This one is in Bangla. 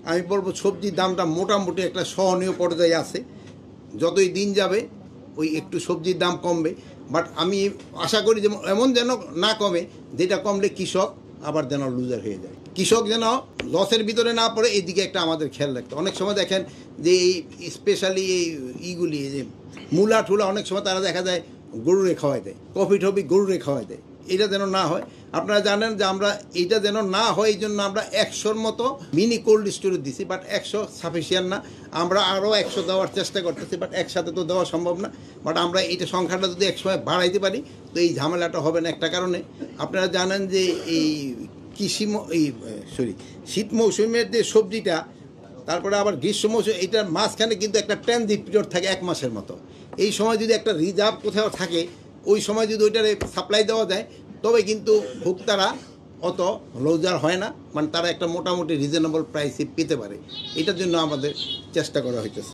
আমি বলবো সবজির দামটা মোটামুটি একটা সহনীয় পর্যায়ে আছে। যতই দিন যাবে ওই একটু সবজির দাম কমবে, বাট আমি আশা করি যে এমন যেন না কমে যেটা কমলে কৃষক আবার যেন লুজার হয়ে যায়, কৃষক যেন লসের ভিতরে না পড়ে। এইদিকে একটা আমাদের খেয়াল রাখতে। অনেক সময় দেখেন যে এই স্পেশালি এই ইগুলি যে মূলা ঠুলা অনেক সময় তারা দেখা যায় গরুরে খাওয়াই দেয়, কফি টফি গরুরে খাওয়াই দেয়। এটা যেন না হয়। আপনারা জানেন যে আমরা এইটা যেন না হয় এই জন্য আমরা 100-র মতো মিনি কোল্ড স্টোরেজ দিছি, বাট 100 সাফিসিয়েন্ট না। আমরা আরও 100 দেওয়ার চেষ্টা করতেছি, বাট একসাথে তো দেওয়া সম্ভব না। বাট আমরা এইটা সংখ্যাটা যদি এক সময় বাড়াইতে পারি তো এই ঝামেলাটা হবে না। একটা কারণে আপনারা জানেন যে এই শীত মৌসুমের যে সবজিটা, তারপরে আবার গ্রীষ্ম মৌসুম, এইটার মাঝখানে কিন্তু একটা ট্রানজিট পিরিয়ড থাকে 1 মাসের মতো। এই সময় যদি একটা রিজার্ভ কোথাও থাকে, ওই সময় যদি ওইটারে সাপ্লাই দেওয়া যায় তবে কিন্তু ভোক্তারা অত লজার হয় না, মানে তারা একটা মোটামুটি রিজনেবল প্রাইসে পেতে পারে। এটার জন্য আমাদের চেষ্টা করা হইতেছে।